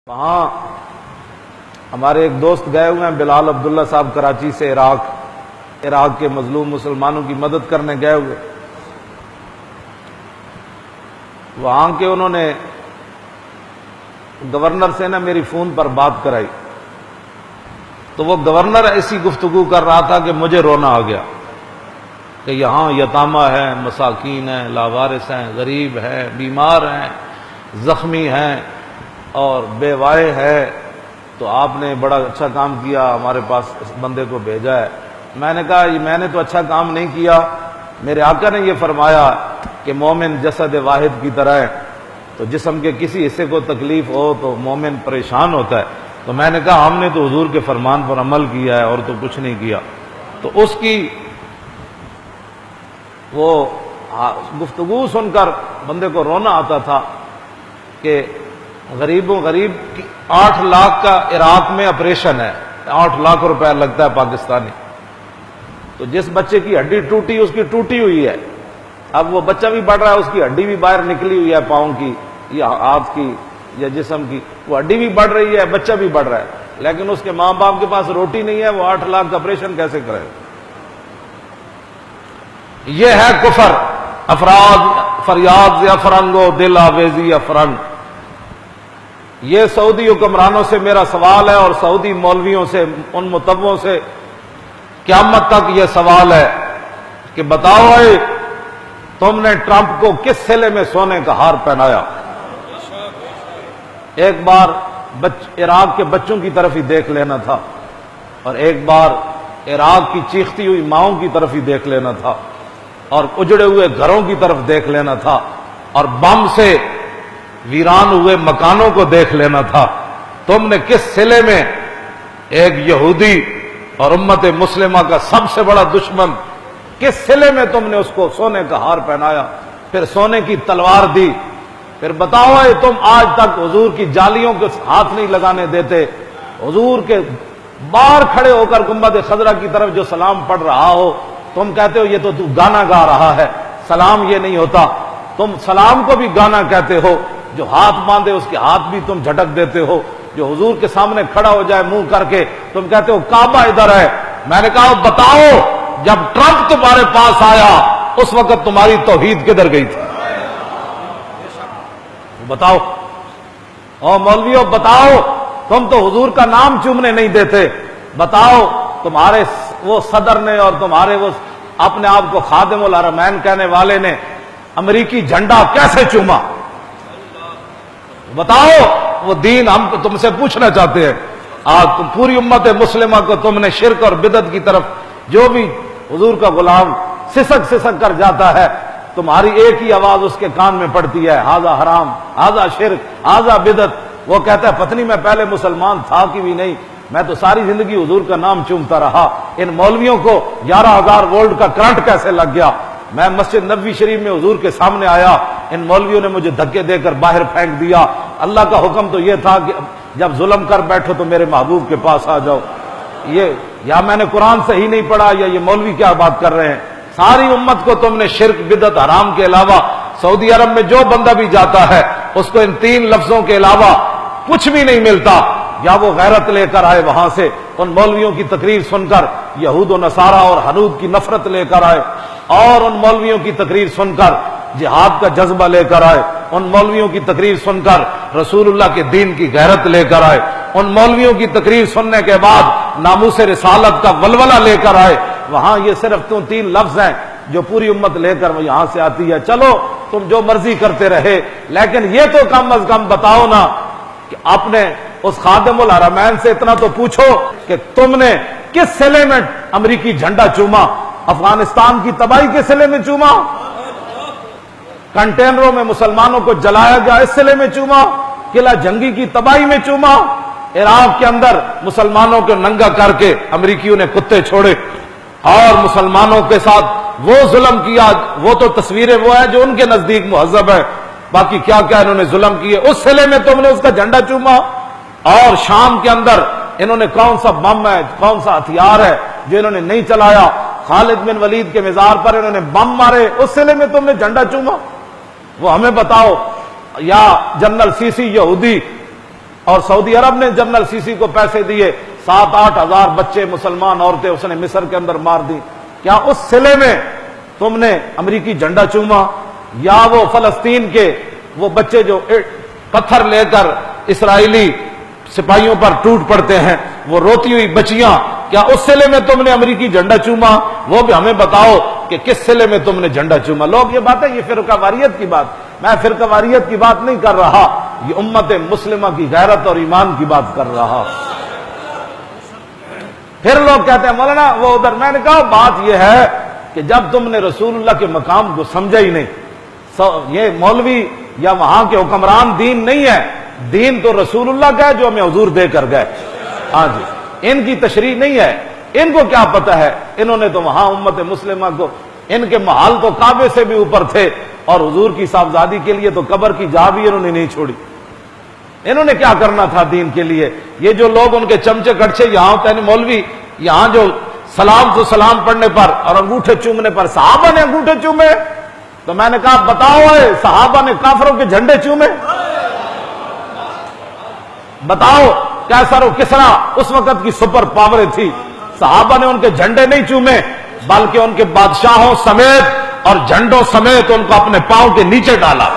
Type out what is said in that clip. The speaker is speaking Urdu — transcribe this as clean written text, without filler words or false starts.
وہاں ہمارے ایک دوست گئے ہوئے ہیں بلال عبداللہ صاحب، کراچی سے عراق کے مظلوم مسلمانوں کی مدد کرنے گئے ہوئے۔ وہاں کے انہوں نے گورنر سے میری فون پر بات کرائی، تو وہ گورنر ایسی گفتگو کر رہا تھا کہ مجھے رونا آ گیا کہ یہاں یتامہ ہیں، مساکین ہیں، لاوارث ہیں، غریب ہیں، بیمار ہیں، زخمی ہیں اور بیوائے ہے، تو آپ نے بڑا اچھا کام کیا، ہمارے پاس اس بندے کو بھیجا ہے۔ میں نے کہا میں نے تو اچھا کام نہیں کیا، میرے آقا نے یہ فرمایا کہ مومن جسد واحد کی طرح ہے، تو جسم کے کسی حصے کو تکلیف ہو تو مومن پریشان ہوتا ہے۔ تو میں نے کہا ہم نے تو حضور کے فرمان پر عمل کیا ہے اور تو کچھ نہیں کیا۔ تو اس کی وہ گفتگو سن کر بندے کو رونا آتا تھا کہ غریب 8 لاکھ کا عراق میں آپریشن ہے، 8 لاکھ روپے لگتا ہے پاکستانی، تو جس بچے کی ہڈی ٹوٹی اس کی ٹوٹی ہوئی ہے، اب وہ بچہ بھی بڑھ رہا ہے، اس کی ہڈی بھی باہر نکلی ہوئی ہے، پاؤں کی یا ہاتھ کی یا جسم کی، وہ ہڈی بھی بڑھ رہی ہے، بچہ بھی بڑھ رہا ہے، لیکن اس کے ماں باپ کے پاس روٹی نہیں ہے، وہ 8 لاکھ کا آپریشن کیسے کرے؟ یہ ہے کفر۔ افراد فریاد افرنگو دل آویزی افرنگ۔ یہ سعودی حکمرانوں سے میرا سوال ہے اور سعودی مولویوں سے، ان متبعوں سے قیامت تک یہ سوال ہے کہ بتاؤ تم نے ٹرمپ کو کس صلے میں سونے کا ہار پہنایا؟ ایک بار عراق کے بچوں کی طرف ہی دیکھ لینا تھا، اور ایک بار عراق کی چیختی ہوئی ماؤں کی طرف ہی دیکھ لینا تھا، اور اجڑے ہوئے گھروں کی طرف دیکھ لینا تھا، اور بم سے ویران ہوئے مکانوں کو دیکھ لینا تھا۔ تم نے کس صلے میں ایک یہودی اور امت مسلمہ کا سب سے بڑا دشمن، کس صلے میں تم نے اس کو سونے کا ہار پہنایا، پھر سونے کی تلوار دی؟ پھر بتاؤ تم آج تک حضور کی جالیوں کے ہاتھ نہیں لگانے دیتے، حضور کے باہر کھڑے ہو کر گنبد خضرا کی طرف جو سلام پڑھ رہا ہو، تم کہتے ہو یہ تو گانا گا رہا ہے، سلام یہ نہیں ہوتا۔ تم سلام کو بھی گانا کہتے ہو، جو ہاتھ باندھے اس کے ہاتھ بھی تم جھٹک دیتے ہو، جو حضور کے سامنے کھڑا ہو جائے منہ کر کے تم کہتے ہو کعبہ ادھر ہے۔ میں نے کہا بتاؤ جب ٹرمپ تمہارے پاس آیا اس وقت تمہاری توحید کدھر گئی تھی؟ بتاؤ۔ او مولویوں بتاؤ، تم تو حضور کا نام چومنے نہیں دیتے، بتاؤ تمہارے وہ صدر نے اور تمہارے وہ اپنے آپ کو خادم الحرمین کہنے والے نے امریکی جھنڈا کیسے چوما؟ بتاؤ وہ دین ہم تم سے پوچھنا چاہتے ہیں۔ آج تم پوری امت مسلمہ کو تم نے شرک اور بدعت کی طرف، جو بھی حضور کا غلام سسک کر جاتا ہے، تمہاری ایک ہی آواز اس کے کان میں پڑتی ہے، ہاذا حرام، ہاذا شرک، ہاذا بدعت۔ وہ کہتا ہے پتہ نہیں میں پہلے مسلمان تھا کہ بھی نہیں، میں تو ساری زندگی حضور کا نام چومتا رہا، ان مولویوں کو 11,000 وولٹ کا کرنٹ کیسے لگ گیا؟ میں مسجد نبوی شریف میں حضور کے سامنے آیا، ان مولویوں نے مجھے دھکے دے کر باہر پھینک دیا۔ اللہ کا حکم تو یہ تھا کہ جب ظلم کر بیٹھو تو میرے محبوب کے پاس آ جاؤ۔ یہ یا میں نے قرآن صحیح نہیں پڑھا یا یہ مولوی کیا بات کر رہے ہیں؟ ساری امت کو تم نے شرک بدعت حرام کے علاوہ، سعودی عرب میں جو بندہ بھی جاتا ہے اس کو ان 3 لفظوں کے علاوہ کچھ بھی نہیں ملتا، یا وہ غیرت لے کر آئے وہاں سے ان مولویوں کی تقریر سن کر یہود و نصارہ اور حنود کی نفرت لے کر آئے، اور ان مولویوں کی تقریر سن کر جہاد کا جذبہ لے کر آئے، ان مولویوں کی تقریر سن کر رسول اللہ کے دین کی غیرت لے کر آئے، ان مولویوں کی تقریر سننے کے بعد ناموس رسالت کا ولولہ لے کر آئے۔ وہاں یہ صرف 3 لفظ ہیں جو پوری امت لے کر یہاں سے آتی ہے۔ چلو تم جو مرضی کرتے رہے، لیکن یہ تو کم از کم بتاؤ نا کہ اپنے اس خادم الحرمین سے اتنا تو پوچھو کہ تم نے کس صلے میں امریکی جھنڈا چوما؟ افغانستان کی تباہی کے صلے میں چوما؟ کنٹینروں میں مسلمانوں کو جلایا گیا اس صلے میں چوما؟ قلعہ جنگی کی تباہی میں چوما؟ عراق کے اندر مسلمانوں کو ننگا کر کے امریکیوں نے کتے چھوڑے اور مسلمانوں کے ساتھ وہ ظلم کیا، وہ تو تصویریں وہ ہیں جو ان کے نزدیک مہذب ہے، باقی کیا کیا انہوں نے ظلم کیے، اس صلے میں تم نے اس کا جھنڈا چوما؟ اور شام کے اندر انہوں نے کون سا بم ہے، کون سا ہتھیار ہے جو انہوں نے نہیں چلایا؟ خالد بن ولید کے مزار پر انہوں نے بم مارے، اس صلے میں تم نے جھنڈا چوما؟ وہ ہمیں بتاؤ۔ یا جنرل سی یہودی اور سعودی عرب نے جنرل سیسی کو پیسے دیے، 7-8 ہزار بچے مسلمان عورتیں اس نے مصر کے اندر مار دی۔ کیا اس صلے میں تم نے امریکی جھنڈا چوما؟ یا وہ فلسطین کے وہ بچے جو پتھر لے کر اسرائیلی سپاہیوں پر ٹوٹ پڑتے ہیں، وہ روتی ہوئی بچیاں، کیا اس صلے میں تم نے امریکی جھنڈا چوما؟ وہ بھی ہمیں بتاؤ کہ کس صلے میں تم نے جھنڈا چوما۔ لوگ یہ بات ہے، یہ فرقہ واریت کی بات، میں فرقہ واریت کی بات نہیں کر رہا، یہ امت مسلمہ کی غیرت اور ایمان کی بات کر رہا۔ پھر لوگ کہتے ہیں مولانا وہ ادھر، میں نے کہا بات یہ ہے کہ جب تم نے رسول اللہ کے مقام کو سمجھا ہی نہیں، یہ مولوی یا وہاں کے حکمران دین نہیں ہے، دین تو رسول اللہ کا ہے جو ہمیں حضور دے کر گئے۔ ہاں جی، ان کی تشریح نہیں ہے، ان کو کیا پتا ہے، انہوں نے تو وہاں امت مسلمہ کو، ان کے محل تو کعبے سے بھی اوپر تھے، اور حضور کی صاحبزادی کے لیے تو قبر کی جا بھی انہوں نے نہیں چھوڑی۔ انہوں نے کیا کرنا تھا دین کے لیے؟ یہ جو لوگ ان کے چمچے کڑچے یہاں ہوتے ہیں مولوی، یہاں جو سلام تو سلام پڑھنے پر اور انگوٹھے چومنے پر صحابہ نے انگوٹھے چومے، تو میں نے کہا بتاؤ صحابہ نے کافروں کے جھنڈے چومے؟ بتاؤ، کیسر و کسرا اس وقت کی سپر پاوریں تھی، صحابہ نے ان کے جھنڈے نہیں چومے، بلکہ ان کے بادشاہوں سمیت اور جھنڈوں سمیت ان کو اپنے پاؤں کے نیچے ڈالا۔